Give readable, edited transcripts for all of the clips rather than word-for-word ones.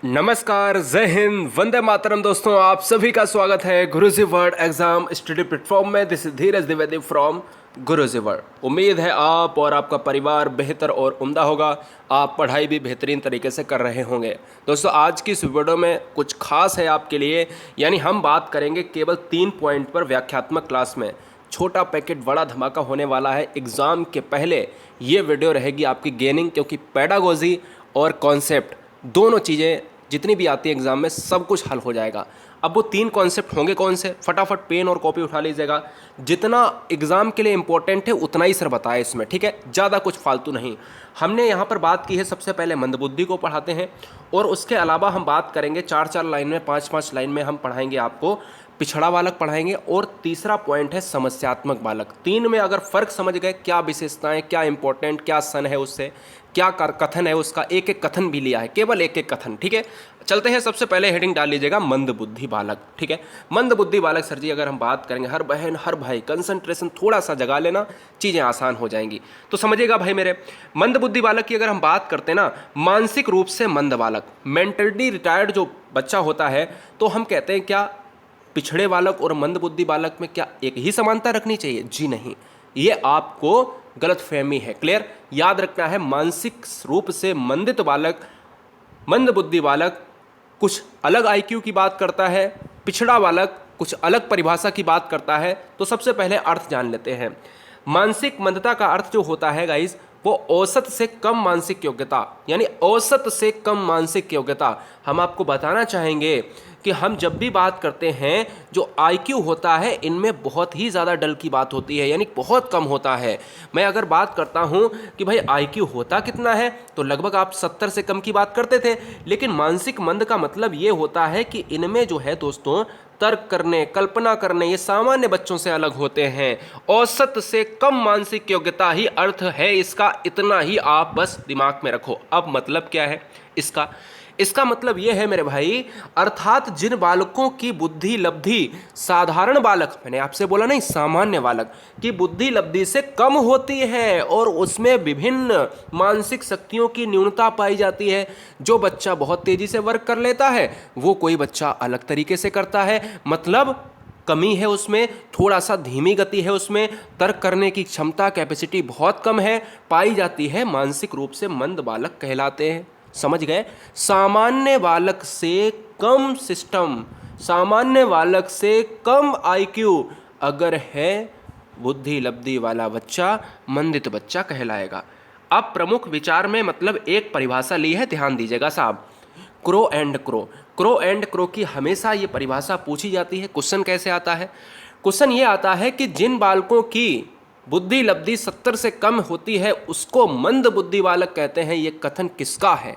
नमस्कार, जय हिंद, वंदे मातरम। दोस्तों, आप सभी का स्वागत है गुरुजी वर्ड एग्जाम स्टडी प्लेटफॉर्म में। This is Dheeraj Dwivedi from Guruji word. उम्मीद है आप और आपका परिवार बेहतर और उम्दा होगा। आप पढ़ाई भी बेहतरीन तरीके से कर रहे होंगे। दोस्तों, आज की इस वीडियो में कुछ खास है आपके लिए, यानी हम बात करेंगे केवल 3 पॉइंट पर व्याख्यात्मक क्लास में। छोटा पैकेट बड़ा धमाका होने वाला है एग्ज़ाम के पहले। ये वीडियो रहेगी आपकी गेनिंग, क्योंकि पेडागोजी और कॉन्सेप्ट दोनों चीज़ें जितनी भी आती है एग्जाम में सब कुछ हल हो जाएगा। अब वो 3 कॉन्सेप्ट होंगे कौन से, फटाफट पेन और कॉपी उठा लीजिएगा। जितना एग्जाम के लिए इंपॉर्टेंट है उतना ही सर बताया इसमें, ठीक है, ज़्यादा कुछ फालतू नहीं। हमने यहाँ पर बात की है, सबसे पहले मंदबुद्धि को पढ़ाते हैं, और उसके अलावा हम बात करेंगे 4-4 लाइन में, 5-5 लाइन में हम पढ़ाएंगे आपको पिछड़ा बालक पढ़ाएंगे, और तीसरा पॉइंट है समस्यात्मक बालक। 3 में अगर फर्क समझ गए, क्या विशेषताएं, क्या इंपॉर्टेंट, क्या सन है उससे, क्या कथन है उसका, एक एक कथन भी लिया है, केवल एक एक कथन, ठीक है। चलते हैं, सबसे पहले हेडिंग डाल लीजिएगा मंदबुद्धि बालक, ठीक है। मंदबुद्धि बालक सर जी अगर हम बात करेंगे, हर बहन हर भाई कंसंट्रेशन थोड़ा सा जगा लेना, चीज़ें आसान हो जाएंगी। तो समझिएगा भाई मेरे, मंदबुद्धि बालक की अगर हम बात करते हैं ना, मानसिक रूप से मंद बालक, मेंटली रिटायर्ड जो बच्चा होता है, तो हम कहते हैं क्या पिछड़े बालक और मंदबुद्धि बालक में क्या एक ही समानता रखनी चाहिए? जी नहीं, ये आपको गलतफहमी है। क्लियर, याद रखना है, मानसिक रूप से मंदित बालक, मंदबुद्धि बालक कुछ अलग आईक्यू की बात करता है, पिछड़ा बालक कुछ अलग परिभाषा की बात करता है। तो सबसे पहले अर्थ जान लेते हैं। मानसिक मंदता का अर्थ जो होता है गाइस, वो औसत से कम मानसिक योग्यता, यानी औसत से कम मानसिक योग्यता। हम आपको बताना चाहेंगे कि हम जब भी बात करते हैं, जो आईक्यू होता है इनमें बहुत ही ज़्यादा डल की बात होती है, यानी बहुत कम होता है। मैं अगर बात करता हूं कि भाई आईक्यू होता कितना है, तो लगभग आप 70 से कम की बात करते थे। लेकिन मानसिक मंद का मतलब ये होता है कि इनमें जो है दोस्तों, तर्क करने, कल्पना करने, ये सामान्य बच्चों से अलग होते हैं। औसत से कम मानसिक योग्यता ही अर्थ है इसका, इतना ही आप बस दिमाग में रखो। अब मतलब क्या है इसका? इसका मतलब यह है मेरे भाई, अर्थात जिन बालकों की बुद्धि लब्धि साधारण बालक, मैंने आपसे बोला नहीं सामान्य बालक की बुद्धि लब्धि से कम होती है और उसमें विभिन्न मानसिक शक्तियों की न्यूनता पाई जाती है। जो बच्चा बहुत तेजी से वर्क कर लेता है, वो कोई बच्चा अलग तरीके से करता है, मतलब कमी है उसमें, थोड़ा सा धीमी गति है उसमें, तर्क करने की क्षमता, कैपेसिटी बहुत कम है, पाई जाती है, मानसिक रूप से मंद बालक कहलाते हैं। समझ गए? सामान्य बालक से कम सिस्टम, सामान्य बालक से कम आईक्यू अगर है, बुद्धि लब्धि वाला बच्चा मंदित बच्चा कहलाएगा। अब प्रमुख विचार में मतलब एक परिभाषा ली है, ध्यान दीजिएगा साहब, crow and crow. Crow and crow की हमेशा ये परिभाषा पूछी जाती है। क्वेश्चन कैसे आता है? क्वेश्चन ये आता है कि जिन बालकों की बुद्धि लब्धि 70 से कम होती है उसको मंद बुद्धि बालक कहते हैं। ये कथन किसका है?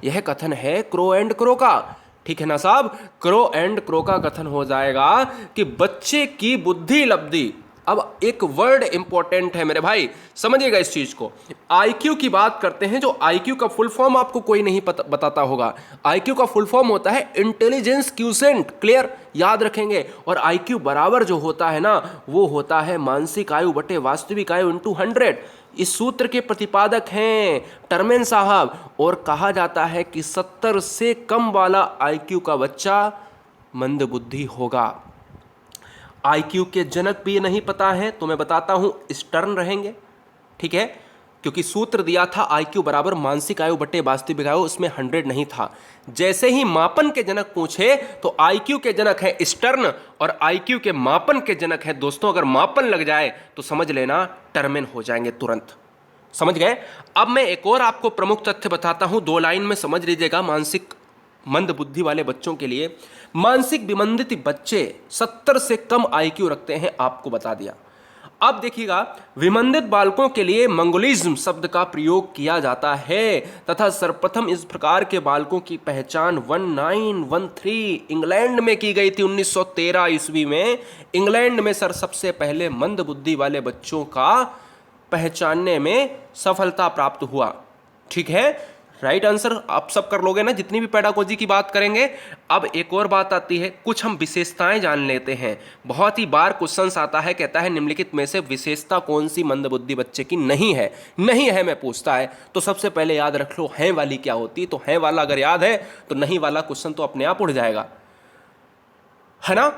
यह कथन है क्रो एंड क्रो का, ठीक है ना साहब। क्रो एंड क्रो का कथन हो जाएगा कि बच्चे की बुद्धि लब्धि, अब एक वर्ड इंपॉर्टेंट है मेरे भाई, समझिएगा इस चीज को। आईक्यू की बात करते हैं, जो आईक्यू का फुल फॉर्म आपको कोई नहीं बताता होगा। आईक्यू का फुल फॉर्म होता है इंटेलिजेंस क्यूसेंट, क्लियर, याद रखेंगे। और आईक्यू बराबर जो होता है ना, वो होता है मानसिक आयु बटे वास्तविक आयु इंटू 100। इस सूत्र के प्रतिपादक हैं टर्मेन साहब, और कहा जाता है कि 70 से कम वाला आईक्यू का बच्चा मंदबुद्धि होगा। आईक्यू के जनक भी नहीं पता है तो मैं बताता हूं, स्टर्न रहेंगे, ठीक है, क्योंकि सूत्र दिया था आईक्यू बराबर मानसिक आयु बटे वास्तविक आयु, उसमें 100 नहीं था। जैसे ही मापन के जनक पूछे तो आईक्यू के जनक है स्टर्न और आईक्यू के मापन के जनक है दोस्तों, अगर मापन लग जाए तो समझ लेना टर्मेन हो जाएंगे तुरंत। समझ गए? अब मैं एक और आपको प्रमुख तथ्य बताता हूं, 2 लाइन में समझ लीजिएगा। मानसिक मंद बुद्धि वाले बच्चों के लिए, मानसिक विमंदित बच्चे 70 से कम आईक्यू रखते हैं, आपको बता दिया। अब देखिएगा, विमंदित बालकों के लिए मंगोलिज्म शब्द का प्रयोग किया जाता है तथा सर्वप्रथम इस प्रकार के बालकों की पहचान 1913 इंग्लैंड में की गई थी। 1913 ईस्वी में इंग्लैंड में सर सबसे पहले मंद बुद्धि वाले बच्चों का पहचानने में सफलता प्राप्त हुआ, ठीक है। राइट आंसर आप सब कर लोगे ना जितनी भी पेडागोजी की बात करेंगे। अब एक और बात आती है, कुछ हम विशेषताएं जान लेते हैं। बहुत ही बार क्वेश्चंस आता है, कहता है निम्नलिखित में से विशेषता कौन सी मंदबुद्धि बच्चे की नहीं है। नहीं है मैं पूछता है तो सबसे पहले याद रख लो है वाली क्या होती है। तो है वाला अगर याद है तो नहीं वाला क्वेश्चन तो अपने आप उड़ जाएगा, है ना।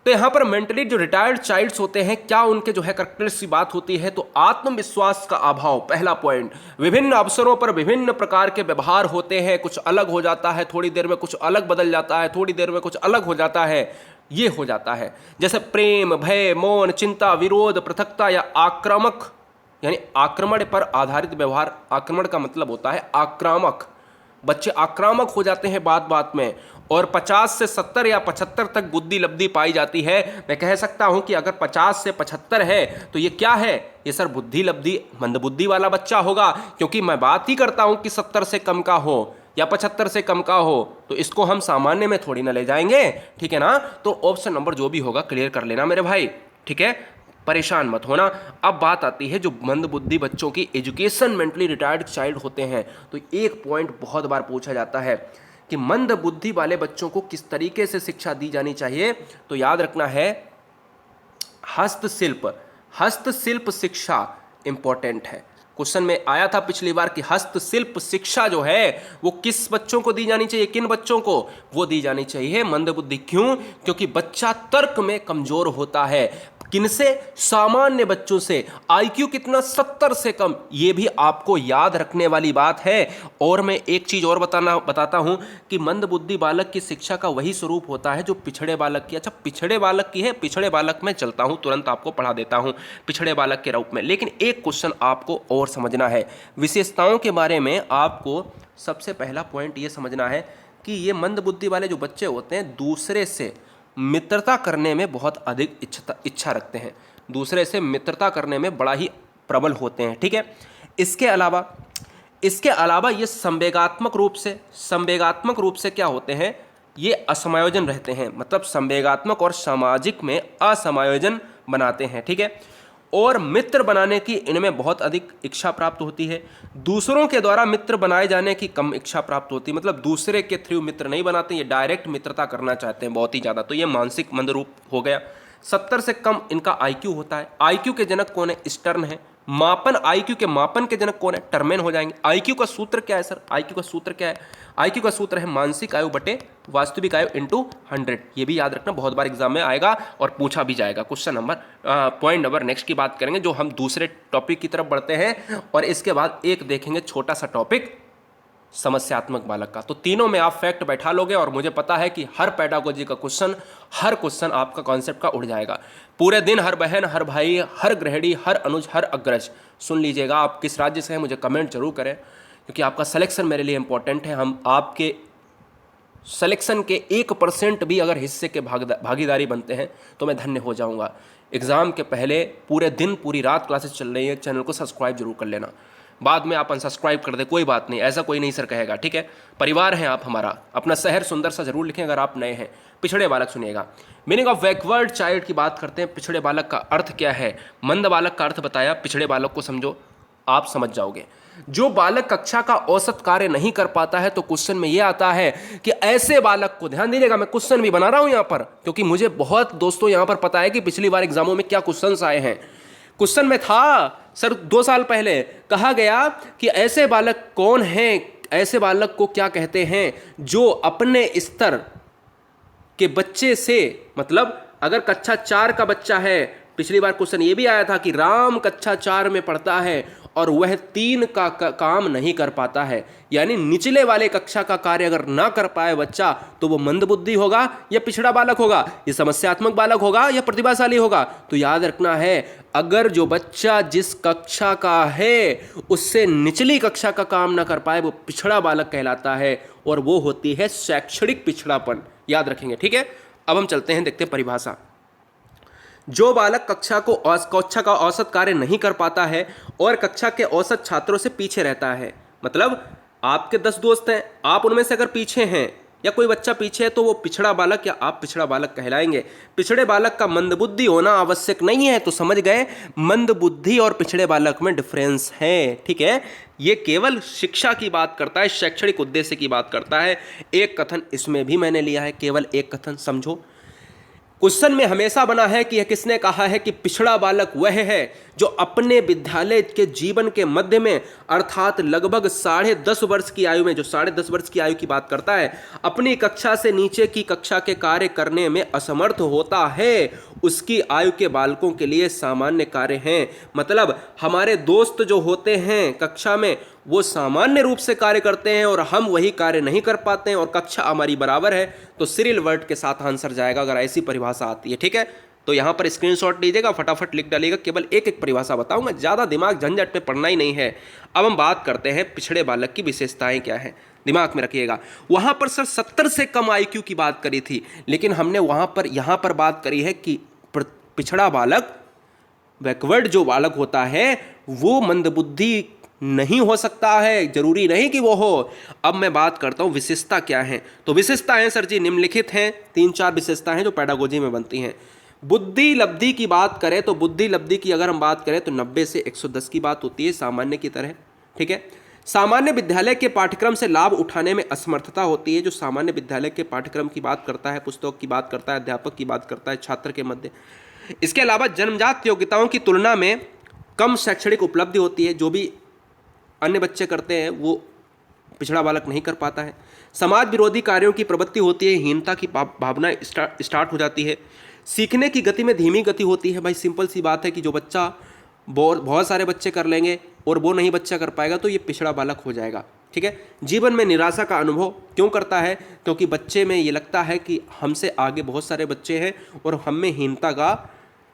तो यहां पर मेंटली जो रिटायर्ड चाइल्ड्स होते हैं, क्या उनके जो है करेक्टर्स की बात होती है तो आत्मविश्वास का अभाव, पहला पॉइंट। विभिन्न अवसरों पर विभिन्न प्रकार के व्यवहार होते हैं, कुछ अलग हो जाता है, थोड़ी देर में कुछ अलग बदल जाता है, थोड़ी देर में कुछ अलग हो जाता है, ये हो जाता है। जैसे प्रेम, भय, मौन, चिंता, विरोध, पृथकता या आक्रामक, यानी आक्रमण पर आधारित व्यवहार। आक्रमण का मतलब होता है आक्रामक, बच्चे आक्रामक हो जाते हैं बात बात में। और 50 से 70 या 75 तक बुद्धि लब्धि पाई जाती है। मैं कह सकता हूं कि अगर 50 से 75 है तो ये क्या है, ये सर बुद्धि लब्धि मंदबुद्धि वाला बच्चा होगा, क्योंकि मैं बात ही करता हूं कि 70 से कम का हो या 75 से कम का हो, तो इसको हम सामान्य में थोड़ी ना ले जाएंगे, ठीक है ना। तो ऑप्शन नंबर जो भी होगा क्लियर कर लेना मेरे भाई, ठीक है, परेशान मत होना। अब बात आती है जो मंदबुद्धि बच्चों की एजुकेशन, मेंटली रिटायर्ड चाइल्ड होते हैं, तो एक पॉइंट बहुत बार पूछा जाता है कि मंदबुद्धि वाले बच्चों को किस तरीके से शिक्षा दी जानी चाहिए। तो याद रखना है हस्तशिल्प, हस्तशिल्प शिक्षा इंपॉर्टेंट है। क्वेश्चन में आया था पिछली बार कि हस्तशिल्प शिक्षा जो है वो किस बच्चों को दी जानी चाहिए, किन बच्चों को, वो दी जानी चाहिए मंदबुद्धि। क्यों? क्योंकि बच्चा तर्क में कमजोर होता है। किनसे? सामान्य बच्चों से। आईक्यू कितना? 70 से कम। ये भी आपको याद रखने वाली बात है। और मैं एक चीज और बताता हूं कि मंदबुद्धि बालक की शिक्षा का वही स्वरूप होता है जो पिछड़े बालक की। अच्छा, पिछड़े बालक की है, पिछड़े बालक में चलता हूं, तुरंत आपको पढ़ा देता हूं पिछड़े बालक के रूप में। लेकिन एक क्वेश्चन आपको और समझना है विशेषताओं के बारे में। आपको सबसे पहला पॉइंट ये समझना है कि ये मंदबुद्धि वाले जो बच्चे होते हैं दूसरे से मित्रता करने में बहुत अधिक इच्छा रखते हैं, दूसरे से मित्रता करने में बड़ा ही प्रबल होते हैं, ठीक है। इसके अलावा ये संवेगात्मक रूप से क्या होते हैं, ये असमायोजन रहते हैं, मतलब संवेगात्मक और सामाजिक में असमायोजन बनाते हैं, ठीक है। और मित्र बनाने की इनमें बहुत अधिक इच्छा प्राप्त होती है। दूसरों के द्वारा मित्र बनाए जाने की कम इच्छा प्राप्त होती है, मतलब दूसरे के थ्रू मित्र नहीं बनाते, ये डायरेक्ट मित्रता करना चाहते हैं बहुत ही ज़्यादा। तो ये मानसिक मंद रूप हो गया। 70 से कम इनका आईक्यू होता है। आईक्यू के जनक कौन है? स्टर्न है। मापन, आईक्यू के मापन के जनक कौन है? टर्मेन हो जाएंगे। आईक्यू का सूत्र क्या है सर? आईक्यू का सूत्र क्या है? आईक्यू का सूत्र है मानसिक आयु बटे वास्तविक आयु इंटू 100। ये भी याद रखना, बहुत बार एग्जाम में आएगा और पूछा भी जाएगा। Question number point number next की बात करेंगे, जो हम दूसरे टॉपिक की तरफ बढ़ते हैं, और इसके बाद एक देखेंगे छोटा सा टॉपिक समस्यात्मक बालक का। तो तीनों में आप फैक्ट बैठा लोगे और मुझे पता है कि हर पेडागोजी का क्वेश्चन, हर क्वेश्चन आपका कॉन्सेप्ट का उड़ जाएगा। पूरे दिन हर बहन, हर भाई, हर गृहिणी, हर अनुज, हर अग्रज सुन लीजिएगा। आप किस राज्य से हैं मुझे कमेंट जरूर करें, क्योंकि आपका सिलेक्शन मेरे लिए इंपॉर्टेंट है। हम आपके सिलेक्शन के 1% भी अगर हिस्से के भागीदारी बनते हैं तो मैं धन्य हो जाऊंगा। एग्ज़ाम के पहले पूरे दिन पूरी रात क्लासेस चल रही है, चैनल को सब्सक्राइब जरूर कर लेना। बाद में आप अनसब्सक्राइब कर दे, कोई बात नहीं, ऐसा कोई नहीं सर कहेगा, ठीक है। परिवार हैं आप हमारा। अपना शहर सुंदर सा जरूर लिखें अगर आप नए हैं। पिछड़े बालक सुनिएगा। मीनिंग ऑफ बैकवर्ड चाइल्ड की बात करते हैं। पिछड़े बालक का अर्थ क्या है? मंद बालक का अर्थ बताया, पिछड़े बालक को समझो, आप समझ जाओगे। जो बालक कक्षा का औसत कार्य नहीं कर पाता है, तो क्वेश्चन में यह आता है कि ऐसे बालक को, ध्यान दीजिएगा, मैं क्वेश्चन भी बना रहा हूं यहां पर, क्योंकि मुझे बहुत दोस्तों यहां पर पता है कि पिछली बार एग्जामों में क्या क्वेश्चंस आए हैं। क्वेश्चन में था सर 2 साल पहले कहा गया कि ऐसे बालक कौन हैं, ऐसे बालक को क्या कहते हैं जो अपने स्तर के बच्चे से, मतलब अगर कक्षा 4 का बच्चा है, पिछली बार क्वेश्चन ये भी आया था कि राम कक्षा 4 में पढ़ता है और वह 3 का काम नहीं कर पाता है, यानी निचले वाले कक्षा का कार्य अगर ना कर पाए बच्चा, तो वो मंदबुद्धि होगा या पिछड़ा बालक होगा, ये समस्यात्मक बालक होगा या प्रतिभाशाली होगा। तो याद रखना है, अगर जो बच्चा जिस कक्षा का है उससे निचली कक्षा का काम ना कर पाए, वो पिछड़ा बालक कहलाता है, और वो होती है शैक्षणिक पिछड़ापन। याद रखेंगे, ठीक है। अब हम चलते हैं, देखते हैं परिभाषा। जो बालक कक्षा का औसत कार्य नहीं कर पाता है और कक्षा के औसत छात्रों से पीछे रहता है, मतलब आपके 10 दोस्त हैं, आप उनमें से अगर पीछे हैं, या कोई बच्चा पीछे है तो वो पिछड़ा बालक या आप पिछड़ा बालक कहलाएंगे। पिछड़े बालक का मंदबुद्धि होना आवश्यक नहीं है। तो समझ गए, मंदबुद्धि और पिछड़े बालक में डिफरेंस है। ठीक है, ये केवल शिक्षा की बात करता है, शैक्षणिक उद्देश्य की बात करता है। एक कथन इसमें भी मैंने लिया है, केवल एक कथन समझो। क्वेश्चन में हमेशा बना है कि यह किसने कहा है कि पिछड़ा बालक वह है जो अपने विद्यालय के जीवन के मध्य में अर्थात लगभग 10.5 वर्ष की आयु में, जो 10.5 वर्ष की आयु की बात करता है, अपनी कक्षा से नीचे की कक्षा के कार्य करने में असमर्थ होता है। उसकी आयु के बालकों के लिए सामान्य कार्य हैं। मतलब हमारे दोस्त जो होते हैं कक्षा में वो सामान्य रूप से कार्य करते हैं और हम वही कार्य नहीं कर पाते हैं और कक्षा हमारी बराबर है, तो सीरियल वर्ड के साथ आंसर जाएगा अगर ऐसी परिभाषा आती है। ठीक है, तो यहाँ पर स्क्रीनशॉट लीजिएगा, फटाफट लिख डालिएगा। केवल एक एक परिभाषा बताऊंगा, ज़्यादा दिमाग झंझट पे पड़ना ही नहीं है। अब हम बात करते हैं पिछड़े बालक की विशेषताएं क्या है, दिमाग में रखिएगा। वहाँ पर सर 70 से कम IQ की बात करी थी, लेकिन हमने यहाँ पर बात करी है कि पिछड़ा बालक, बैकवर्ड जो बालक होता है वो मंदबुद्धि नहीं हो सकता है, जरूरी नहीं कि वो हो। अब मैं बात करता हूँ विशेषता क्या है। तो विशेषताएं सर जी निम्नलिखित हैं, 3-4 विशेषताएं हैं जो पेडागोजी में बनती हैं। बुद्धि लब्धि की बात करें तो बुद्धि लब्धि की अगर हम बात करें तो 90 से 110 की बात होती है, सामान्य की तरह। ठीक है, सामान्य विद्यालय के पाठ्यक्रम से लाभ उठाने में असमर्थता होती है। जो सामान्य विद्यालय के पाठ्यक्रम की बात करता है, पुस्तक की बात करता है, अध्यापक की बात करता है, छात्र के मध्य। इसके अलावा जन्मजात योग्यताओं की तुलना में कम शैक्षणिक उपलब्धि होती है, जो भी अन्य बच्चे करते हैं वो पिछड़ा बालक नहीं कर पाता है। समाज विरोधी कार्यों की प्रवृत्ति होती है, हीनता की भावना स्टार्ट हो जाती है। सीखने की गति में धीमी गति होती है। भाई सिंपल सी बात है कि जो बच्चा बहुत सारे बच्चे कर लेंगे और वो नहीं बच्चा कर पाएगा तो ये पिछड़ा बालक हो जाएगा। ठीक है, जीवन में निराशा का अनुभव क्यों करता है? क्योंकि बच्चे में ये लगता है कि हमसे आगे बहुत सारे बच्चे हैं और हम में हीनता का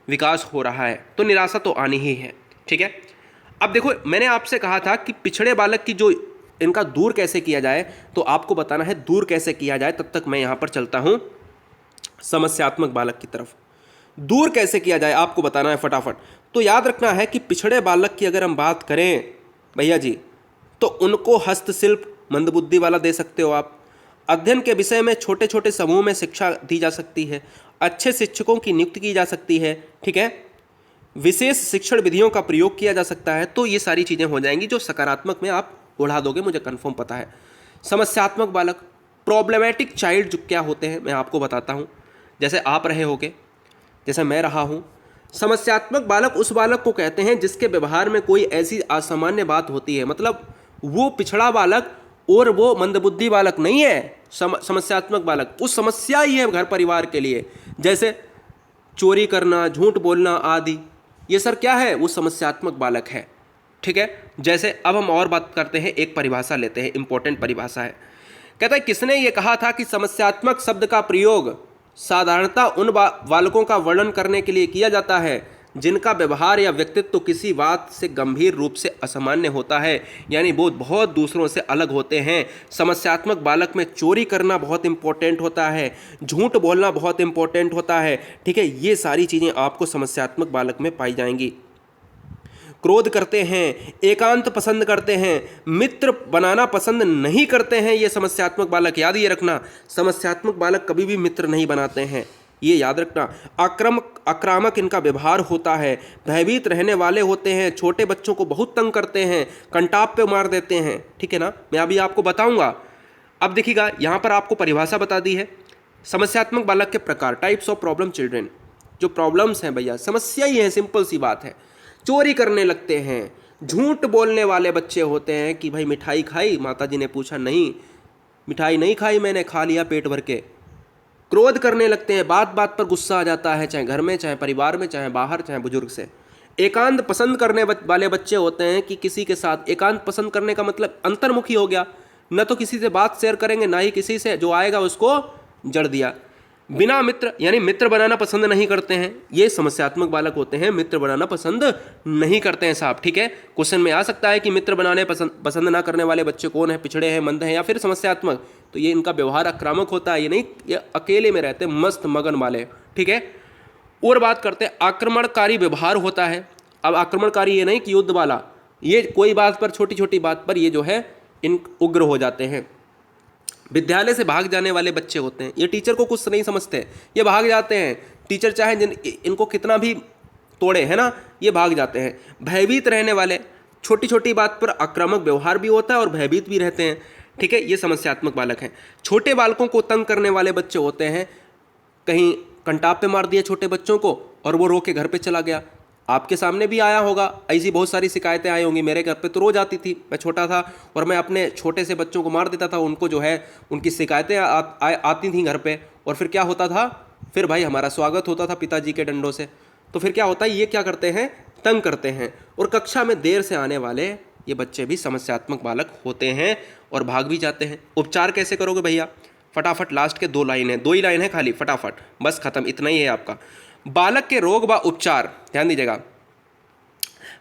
विकास हो रहा है, तो निराशा तो आनी ही है। ठीक है, अब देखो मैंने आपसे कहा था कि पिछड़े बालक की जो इनका दूर कैसे किया जाए, तो आपको बताना है दूर कैसे किया जाए। तब तक मैं यहाँ पर चलता हूँ समस्यात्मक बालक की तरफ। दूर कैसे किया जाए आपको बताना है फटाफट। तो याद रखना है कि पिछड़े बालक की अगर हम बात करें भैया जी, तो उनको हस्तशिल्प मंदबुद्धि वाला दे सकते हो आप। अध्ययन के विषय में छोटे छोटे समूह में शिक्षा दी जा सकती है। अच्छे शिक्षकों की नियुक्ति की जा सकती है। ठीक है, विशेष शिक्षण विधियों का प्रयोग किया जा सकता है। तो ये सारी चीज़ें हो जाएंगी जो सकारात्मक में आप उड़ा दोगे, मुझे कंफर्म पता है। समस्यात्मक बालक, प्रॉब्लमेटिक चाइल्ड जो क्या होते हैं मैं आपको बताता हूँ। जैसे आप रहे होगे, जैसे मैं रहा हूँ। समस्यात्मक बालक उस बालक को कहते हैं जिसके व्यवहार में कोई ऐसी असामान्य बात होती है। मतलब वो पिछड़ा बालक और वो मंदबुद्धि बालक नहीं है। समस्यात्मक बालक उस समस्या ही है घर परिवार के लिए, जैसे चोरी करना, झूठ बोलना आदि। ये सर क्या है? वो समस्यात्मक बालक है। ठीक है, जैसे अब हम और बात करते हैं, एक परिभाषा लेते हैं, इंपॉर्टेंट परिभाषा है। कहता है किसने ये कहा था कि समस्यात्मक शब्द का प्रयोग साधारणतः उन बालकों का वर्णन करने के लिए किया जाता है जिनका व्यवहार या व्यक्तित्व तो किसी बात से गंभीर रूप से असामान्य होता है, यानी वो बहुत दूसरों से अलग होते हैं। समस्यात्मक बालक में चोरी करना बहुत इंपॉर्टेंट होता है, झूठ बोलना बहुत इंपॉर्टेंट होता है। ठीक है, ये सारी चीज़ें आपको समस्यात्मक बालक में पाई जाएंगी। क्रोध करते हैं, एकांत पसंद करते हैं, मित्र बनाना पसंद नहीं करते हैं, ये समस्यात्मक बालक। याद ये रखना, समस्यात्मक बालक कभी भी मित्र नहीं बनाते हैं, ये याद रखना। आक्रामक इनका व्यवहार होता है, भयभीत रहने वाले होते हैं, छोटे बच्चों को बहुत तंग करते हैं, कंटाप पे मार देते हैं। ठीक है ना, मैं अभी आपको बताऊंगा। अब देखिएगा यहाँ पर आपको परिभाषा बता दी है। समस्यात्मक बालक के प्रकार, टाइप्स ऑफ प्रॉब्लम चिल्ड्रेन। जो प्रॉब्लम्स हैं भैया, समस्या ही है, सिंपल सी बात है। चोरी करने लगते हैं, झूठ बोलने वाले बच्चे होते हैं कि भाई मिठाई खाई, माताजी ने पूछा नहीं, मिठाई नहीं खाई मैंने, खा लिया पेट भर के। क्रोध करने लगते हैं, बात बात पर गुस्सा आ जाता है, चाहे घर में, चाहे परिवार में, चाहे बाहर, चाहे बुजुर्ग से। एकांत पसंद करने वाले बच्चे होते हैं कि किसी के साथ, एकांत पसंद करने का मतलब अंतर्मुखी हो गया, न तो किसी से बात शेयर करेंगे ना ही किसी से, जो आएगा उसको जड़ दिया। बिना मित्र, यानी मित्र बनाना पसंद नहीं करते हैं, ये समस्यात्मक बालक होते हैं, मित्र बनाना पसंद नहीं करते हैं साहब। ठीक है, क्वेश्चन में आ सकता है कि मित्र बनाने पसंद ना करने वाले बच्चे कौन है, पिछड़े हैं, मंद हैं या फिर समस्यात्मक। तो ये इनका व्यवहार आक्रामक होता है, ये नहीं ये अकेले में रहते मस्त मगन वाले। ठीक है, और बात करते हैं आक्रमणकारी व्यवहार होता है। अब आक्रमणकारी ये नहीं कि युद्ध वाला, ये कोई बात पर, छोटी छोटी बात पर ये जो है इन उग्र हो जाते हैं। विद्यालय से भाग जाने वाले बच्चे होते हैं, ये टीचर को कुछ नहीं समझते, ये भाग जाते हैं। टीचर चाहे इनको कितना भी तोड़े, है ना, ये भाग जाते हैं। भयभीत रहने वाले, छोटी छोटी बात पर आक्रामक व्यवहार भी होता है और भयभीत भी रहते हैं, ठीक है, ये समस्यात्मक बालक हैं। छोटे बालकों को तंग करने वाले बच्चे होते हैं, कहीं कंटाप पे मार दिया छोटे बच्चों को और वो रो के घर पे चला गया। आपके सामने भी आया होगा, ऐसी बहुत सारी शिकायतें आई होंगी। मेरे घर पे तो रोज आती थी, मैं छोटा था और मैं अपने छोटे से बच्चों को मार देता था, उनको जो है उनकी शिकायतें आती थी घर पे। और फिर क्या होता था, फिर भाई हमारा स्वागत होता था पिताजी के डंडों से। तो फिर क्या होता है, ये क्या करते हैं, तंग करते हैं। और कक्षा में देर से आने वाले ये बच्चे भी समस्यात्मक बालक होते हैं और भाग भी जाते हैं। उपचार कैसे करोगे भैया, फटाफट लास्ट के 2 लाइन है, 2 ही लाइन है खाली, फटाफट बस खत्म, इतना ही है आपका। बालक के रोग व उपचार, ध्यान दीजिएगा,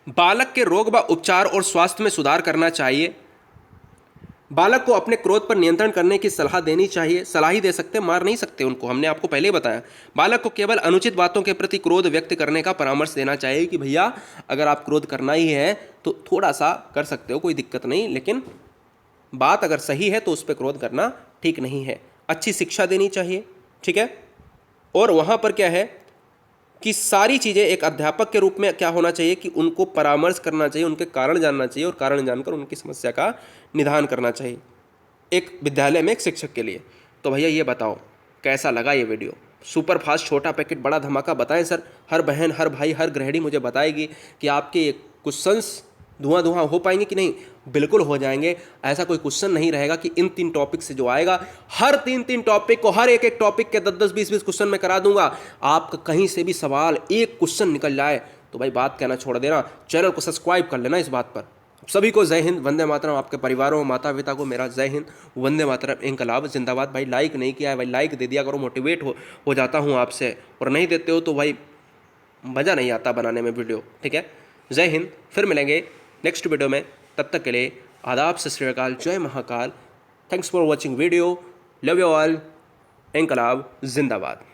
बालक के रोग व उपचार और स्वास्थ्य में सुधार करना चाहिए। बालक को अपने क्रोध पर नियंत्रण करने की सलाह देनी चाहिए। सलाह ही दे सकते, मार नहीं सकते उनको, हमने आपको पहले ही बताया। बालक को केवल अनुचित बातों के प्रति क्रोध व्यक्त करने का परामर्श देना चाहिए कि भैया अगर आप क्रोध करना ही है तो थोड़ा सा कर सकते हो, कोई दिक्कत नहीं, लेकिन बात अगर सही है तो उस पर क्रोध करना ठीक नहीं है। अच्छी शिक्षा देनी चाहिए, ठीक है। और वहाँ पर क्या है कि सारी चीज़ें एक अध्यापक के रूप में क्या होना चाहिए कि उनको परामर्श करना चाहिए, उनके कारण जानना चाहिए और कारण जानकर उनकी समस्या का निदान करना चाहिए एक विद्यालय में एक शिक्षक के लिए। तो भैया ये बताओ कैसा लगा ये वीडियो। सुपर फास्ट छोटा पैकेट बड़ा धमाका बताएं सर। हर बहन, हर भाई, हर गृहिणी मुझे बताएगी कि आपके ये क्वेश्चंस धुआं धुआं हो पाएंगे कि नहीं। बिल्कुल हो जाएंगे। ऐसा कोई क्वेश्चन नहीं रहेगा कि इन 3 टॉपिक से जो आएगा, हर 3 टॉपिक को, हर एक टॉपिक के 10 20 क्वेश्चन मैं करा दूंगा। आपका कहीं से भी सवाल एक क्वेश्चन निकल जाए तो भाई बात कहना छोड़ देना, चैनल को सब्सक्राइब कर लेना इस बात पर। सभी को जय हिंद, वंदे मातरम। आपके परिवारों, माता पिता को मेरा जय हिंद, वंदे मातरम, इंकलाब जिंदाबाद। भाई लाइक नहीं किया है भाई, लाइक दे दिया करो, मोटिवेट हो जाता हूँ आपसे। और नहीं देते हो तो भाई मज़ा नहीं आता बनाने में वीडियो, ठीक है। जय हिंद, फिर मिलेंगे नेक्स्ट वीडियो में, तब तक के लिए आदाब, सत श्री अकाल, जय Mahakal. Thanks for watching video, love you all, इंकलाब जिंदाबाद।